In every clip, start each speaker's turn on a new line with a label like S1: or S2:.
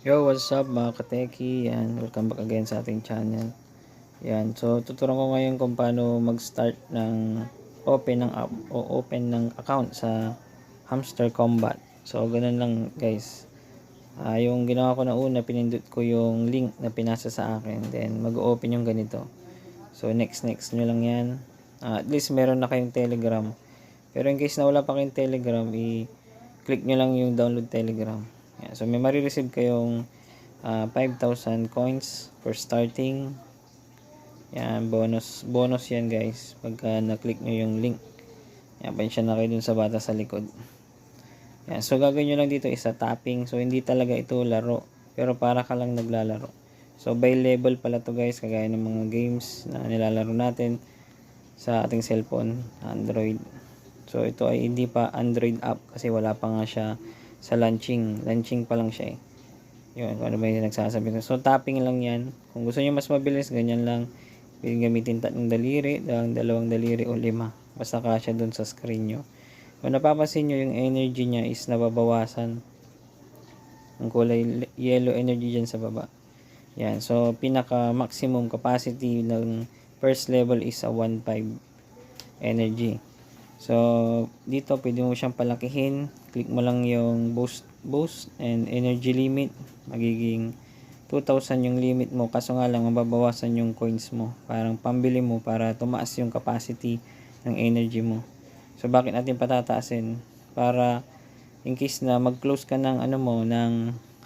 S1: Yo, what's up mga kateki? Yan, welcome back again sa ating channel. Yan, so tuturuan ko ngayon kung paano mag-start ng open ng app o open ng account sa Hamster Combat. So, ganun lang guys. Yung ginawa ko na una, pinindot ko yung link na pinasa sa akin. Then, mag-open yung ganito. So, next nyo lang yan. At least meron na kayong Telegram. Pero in case na wala pa kayong Telegram, i-click nyo lang yung download Telegram. Yan. So, may marireceive kayong 5,000 coins for starting. Yan, bonus yan guys. Pagka na-click nyo yung link. Yan, siya na kayo dun sa bata sa likod. Yan, so gagawin nyo lang dito isa tapping. So, hindi talaga ito laro. Pero para ka lang naglalaro. So, by level pala to guys. Kagaya ng mga games na nilalaro natin sa ating cellphone, Android. So, ito ay hindi pa Android app kasi wala pa nga siya sa launching. Launching pa lang siya eh. Yun, kung ano ba yung nagsasabi. So, tapping lang yan. Kung gusto nyo mas mabilis, ganyan lang. Pwede gamitin tatlong daliri, dalawang daliri o 5. Basta kasya dun sa screen nyo. Kung napapansin nyo, yung energy niya is nababawasan. Ang kulay yellow energy dyan sa baba. Yan. So, pinaka maximum capacity ng first level is a 1.5 energy. So, dito pwede mo siyang palakihin. Click mo lang yung boost and energy limit. Magiging 2,000 yung limit mo. Kaso nga lang, mababawasan yung coins mo. Parang pambili mo para tumaas yung capacity ng energy mo. So, bakit natin patataasin? Para in case na mag-close ka ng ng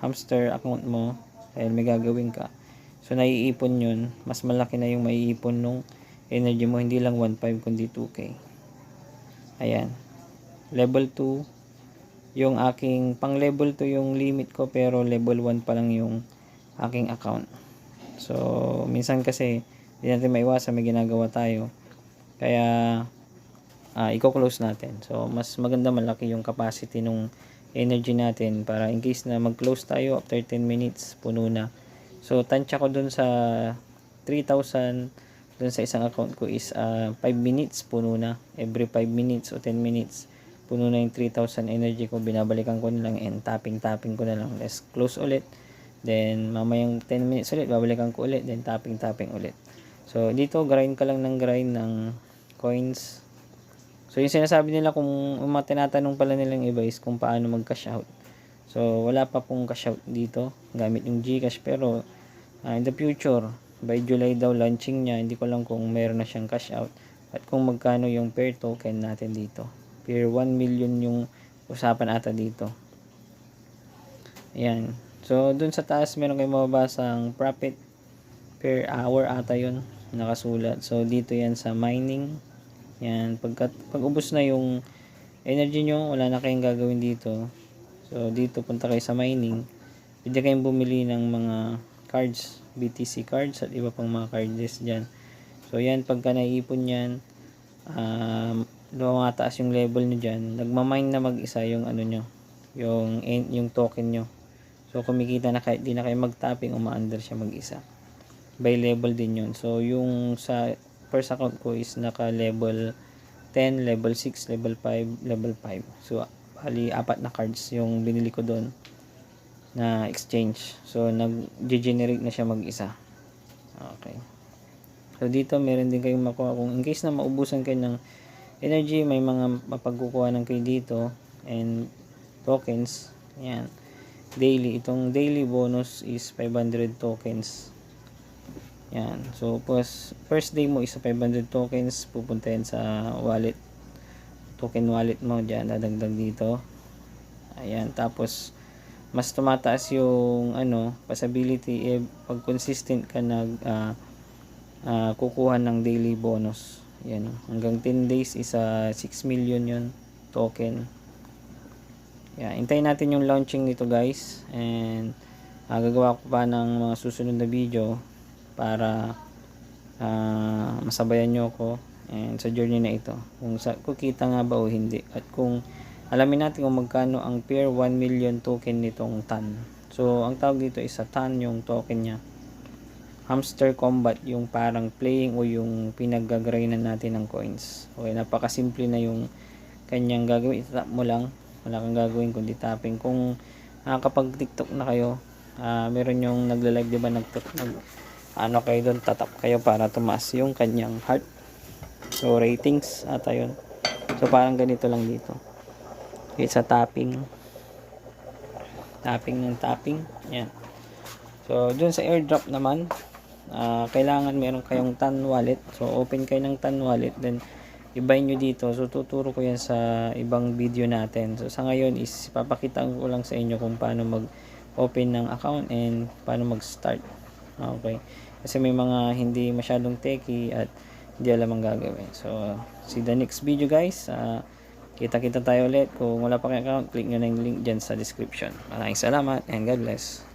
S1: hamster account mo dahil may gagawin ka. So, naiipon yun. Mas malaki na yung maiipon nung energy mo. Hindi lang 1.5 kundi 2K. Ayan. Level 2. Yung aking pang level 2 yung limit ko pero level 1 pa lang yung aking account. So, minsan kasi hindi natin maiwasan, may ginagawa tayo. Kaya i-close natin. So, mas maganda malaki yung capacity nung energy natin para in case na mag-close tayo after 10 minutes, puno na. So, tansya ko dun sa 3,000 dun sa isang account ko is 5 minutes, puno na. Every 5 minutes o 10 minutes, puno na yung 3,000 energy ko. Binabalikan ko na lang and tapping ko na lang. Let's close ulit. Then, mamayang 10 minutes ulit, babalikan ko ulit. Then, tapping ulit. So, dito, grind ka lang ng grind ng coins. So, yung sinasabi nila kung tinatanong pala nilang iba is kung paano mag-cash out. So, wala pa pong cash out dito gamit yung GCash. Pero, in the future, by July daw launching niya. Hindi ko lang kung meron na siyang cash out. At kung magkano yung per token natin dito. Per 1 million yung usapan ata dito. Ayan. So, dun sa taas, meron kayong mababasang profit per hour ata yun. Nakasulat. So, dito yan sa mining. Yan, pag ubos na yung energy nyo, wala na kayong gagawin dito. So, dito punta kayo sa mining. Pwede kayong bumili ng mga cards, BTC cards at iba pang mga cards dyan. So, yan, pagka naiipon yan, lumataas yung level nyo dyan, nagmamine na mag-isa yung nyo, yung token nyo. So, kumikita na kahit di na kayo mag-tapping, umaandar siya mag-isa. By level din yun. So, yung sa first account ko is naka level 10, level 6, level 5, level 5. So, bali 4 na cards yung binili ko doon na exchange. So, nag-generate na siya mag-isa. Okay. So, dito meron din kayong makuha. Kung in case na maubusan kayo ng energy, may mga mapagkukuha ng kayo dito and tokens. Yan. Daily. Itong daily bonus is 500 tokens. Yan. So, first day mo is 500 tokens. Pupunta yan sa wallet. Token wallet mo. Diyan, dadagdag dito. Ayan. Tapos, mas tumataas yung possibility pag consistent ka kukuha ng daily bonus. Yan. Hanggang 10 days is 6 million yun token. Yan. Hintayin natin yung launching nito guys. And gagawa ko pa ng mga susunod na video para masabayan nyo ako and sa journey na ito kung kukita nga ba o hindi at kung alamin natin kung magkano ang per 1 million token nitong TAN. So ang tawag dito is TAN yung token nya. Hamster Combat yung parang playing o yung pinaggagrinan natin ng coins. Okay, napakasimple na yung kanyang gagawin. Itap mo lang, wala kang gagawin kundi tapping. Kung kapag TikTok na kayo, Meron yung nagla-live, di ba, ano kayo doon, tatap kayo para tumaas yung kanyang heart. So ratings ata yun. So parang ganito lang dito. It's a tapping ng tapping. Yan. So dun sa airdrop naman, kailangan meron kayong TAN wallet. So open kayo ng TAN wallet, then i-buy nyo dito. So tuturo ko yan sa ibang video natin. So sa ngayon is papakita ko lang sa inyo kung paano mag open ng account and paano mag start. Okay, kasi may mga hindi masyadong techy at hindi alam ang gagawin. So see the next video, guys. Kita-kita tayo ulit. Kung wala pa kayong account, click nyo na yung link dyan sa description. Maraming salamat and God bless.